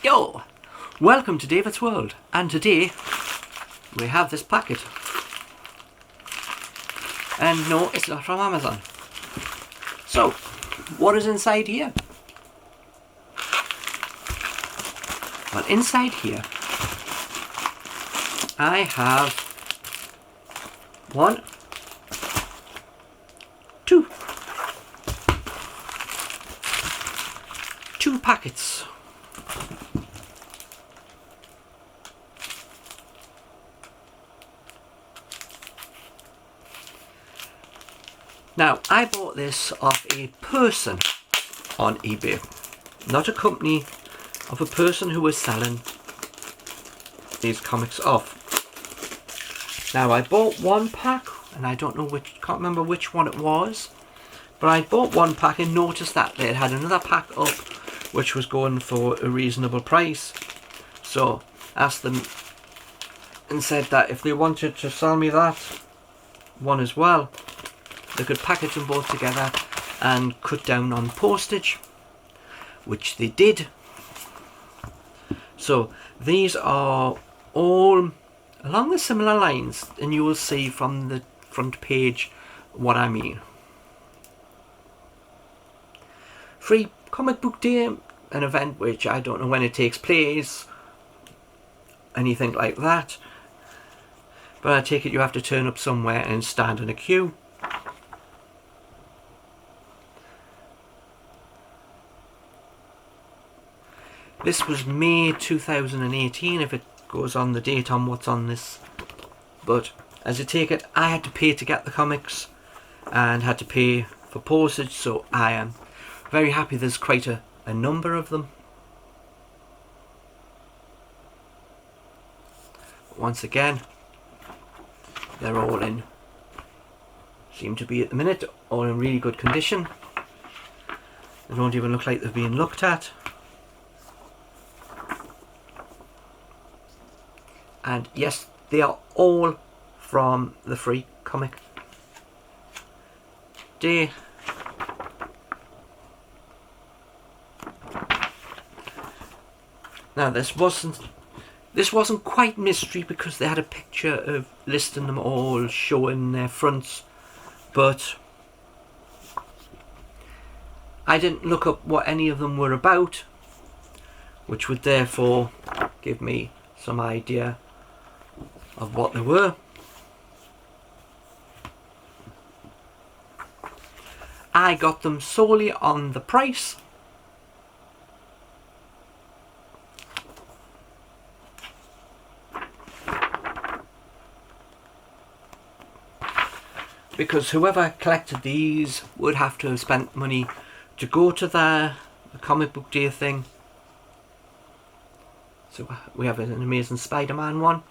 Yo! Welcome to David's World, and today we have this packet. And no, it's not from Amazon. So, what is inside here? Well, inside here I have two packets. Now, I bought this off a person on eBay, not a company, of a person who was selling these comics off. Now, I bought one pack, and I don't know can't remember which one it was, but I bought one pack and noticed that they had another pack up which was going for a reasonable price. So, asked them and said that if they wanted to sell me that one as well, they could package them both together and cut down on postage, which they did. So these are all along the similar lines, and you will see from the front page what I mean. Free Comic Book Day, an event which I don't know when it takes place, anything like that, but I take it you have to turn up somewhere and stand in a queue. This was May 2018, if it goes on the date on what's on this. But as I take it, I had to pay to get the comics and had to pay for postage, so I am very happy there's quite a number of them. Once again, they're all seem to be at the minute, all in really good condition. They don't even look like they've been looked at. And yes, they are all from the Free Comic Day. Now this wasn't quite mystery because they had a picture of listing them all, showing their fronts, but I didn't look up what any of them were about, which would therefore give me some idea of what they were. I got them solely on the price. Because whoever collected these would have to have spent money to go to the Comic Book Day thing. So we have an Amazing Spider-Man one.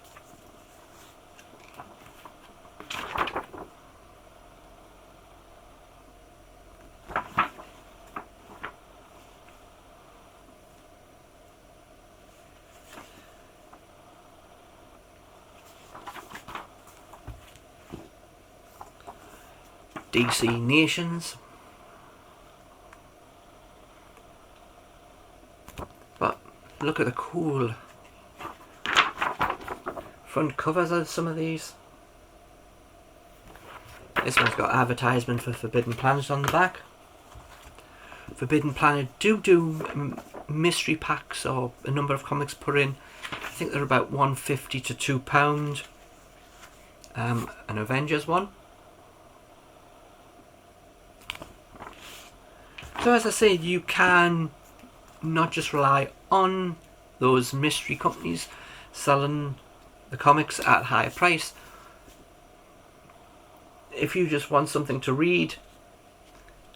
DC Nations. But look at the cool front covers of some of these. This one's got advertisement for Forbidden Planet on the back. Forbidden Planet do mystery packs, or a number of comics put in. I think they're about £1.50 to £2. An Avengers one. So as I said, you can not just rely on those mystery companies selling the comics at a higher price. If you just want something to read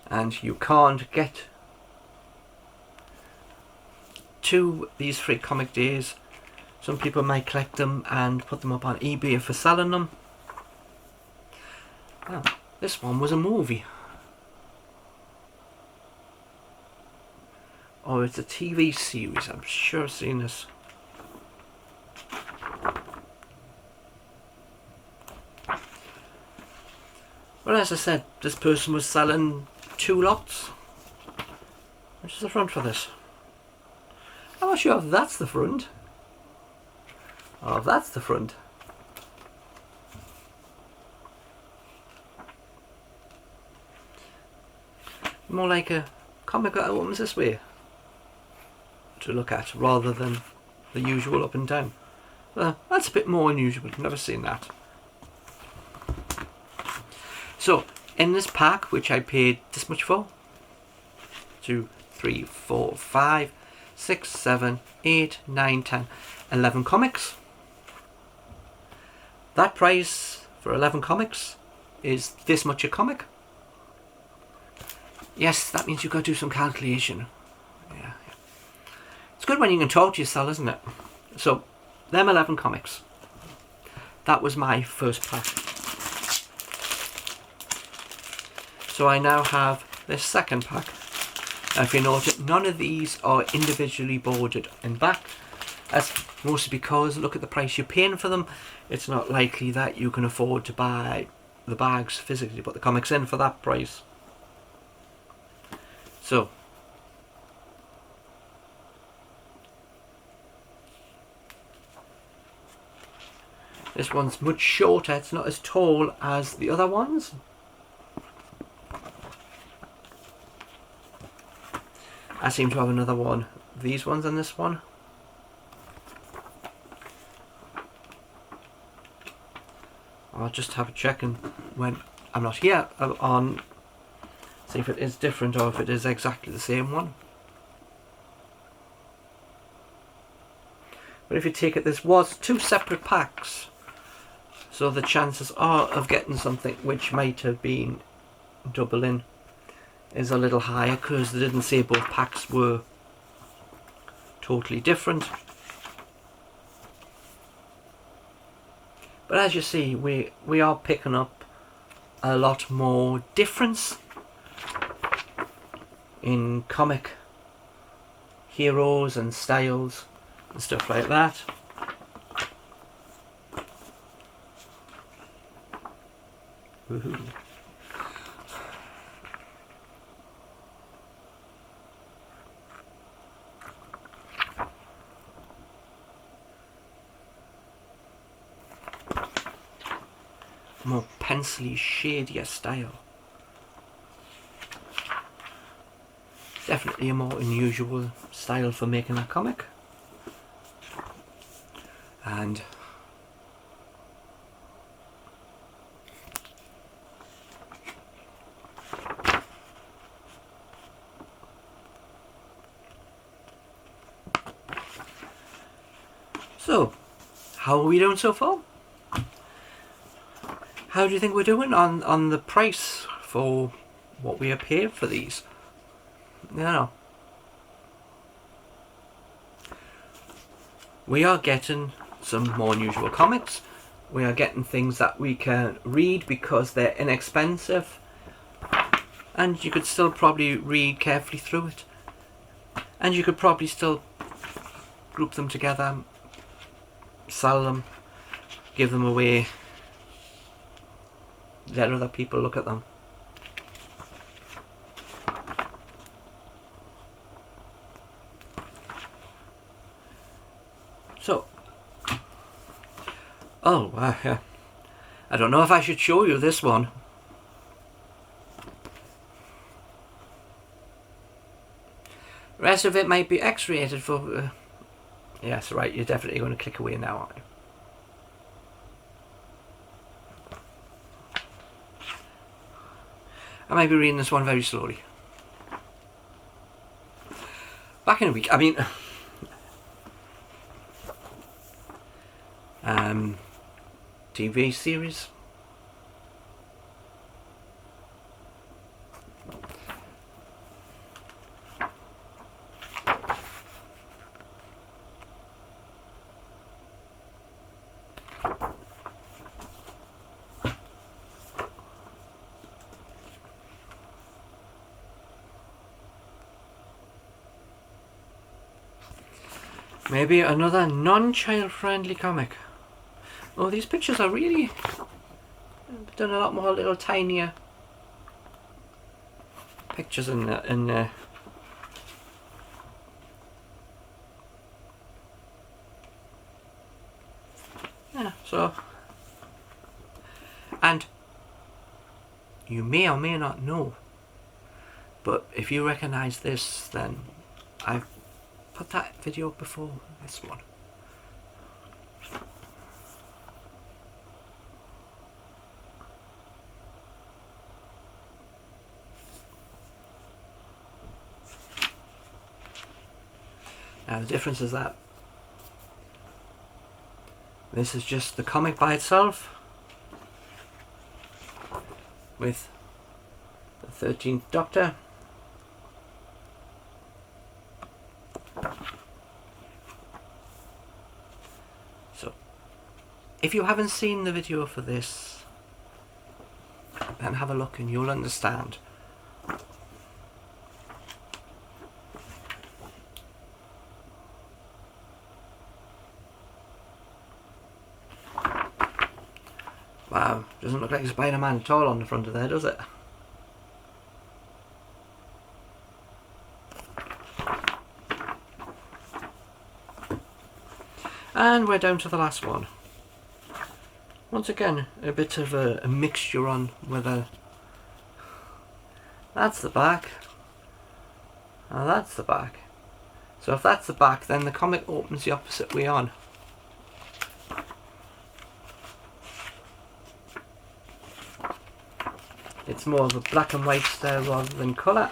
and you can't get to these Free Comic Days, some people might collect them and put them up on eBay for selling them. Oh, this one was a movie. Oh, it's a TV series. I'm sure I've seen this. Well, as I said, this person was selling 2 lots. Which is the front for this? I'm not sure if that's the front. Or if that's the front. More like a comic that opens this way to look at rather than the usual up and down. That's a bit more unusual. I've never seen that. So in this pack, which I paid this much for, 2, 3, 4, 5, 6, 7, 8, 9, 10, 11 comics. That price for 11 comics is this much a comic. Yes, that means you've got to do some calculation. Yeah. It's good when you can talk to yourself, isn't it? So, them 11 comics. That was my first pack. So I now have this second pack. And if you notice, none of these are individually bordered in back. That's mostly because, look at the price you're paying for them. It's not likely that you can afford to buy the bags physically, put the comics in for that price. So, this one's much shorter. It's not as tall as the other ones. I seem to have another one. These ones and this one. I'll just have a check and when I'm not here on see if it is different or if it is exactly the same one. But if you take it, this was 2 separate packs, so the chances are of getting something which might have been double in is a little higher because they didn't say both packs were totally different. But as you see, we are picking up a lot more difference in comic heroes and styles and stuff like that. Woohoo. More pencily, shadier style. Definitely a more unusual style for making a comic. And so, how are we doing so far? How do you think we're doing on the price for what we are paying for these? You know, we are getting some more unusual comics. We are getting things that we can read because they're inexpensive, and you could still probably read carefully through it, and you could probably still group them together, sell them, give them away, let other people look at them. So, yeah. I don't know if I should show you this one. The rest of it might be X-rated for... yes, right, you're definitely going to click away now, aren't you? I might be reading this one very slowly. Back in a week, I mean... TV series. Maybe another non-child friendly comic. Oh, these pictures are really done a lot more little tinier pictures in Yeah, so, and you may or may not know, but if you recognise this, then I've put that video before this one. Now the difference is that this is just the comic by itself with the 13th Doctor. So if you haven't seen the video for this, then have a look and you'll understand. Wow, doesn't look like Spider-Man at all on the front of there, does it? And we're down to the last one. Once again, a bit of a mixture on whether that's the back and that's the back. So if that's the back, then the comic opens the opposite way on. It's more of a black and white style rather than colour.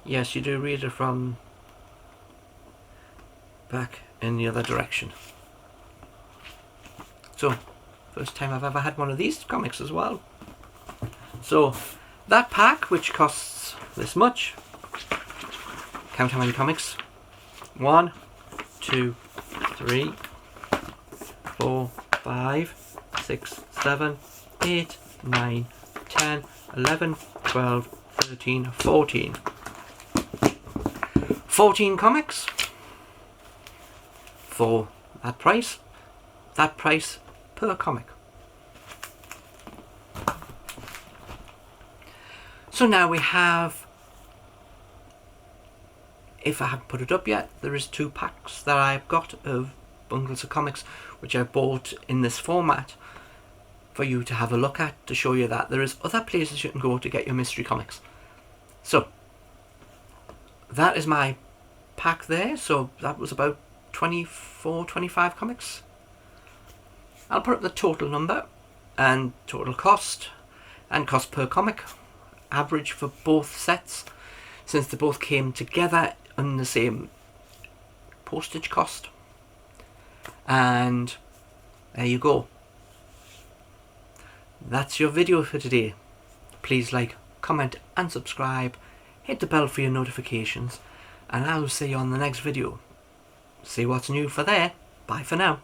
Yes, you do read it from back in the other direction. So, first time I've ever had one of these comics as well. So, that pack, which costs this much, count how many comics. 1, 2, 3, 4, 5, 6, 7, 8, 9, 10, 11, 12, 13, 14. 14 comics for that price per comic. So now we have, if I haven't put it up yet, there is 2 packs that I've got of bundles of comics which I bought in this format for you to have a look at, to show you that there is other places you can go to get your mystery comics. So that is my pack there. So that was about 24, 25 comics. I'll put up the total number and total cost and cost per comic average for both sets, since they both came together on the same postage cost. And there you go. That's your video for today. Please like, comment and subscribe. Hit the bell for your notifications, and I'll see you on the next video. See what's new for there. Bye for now.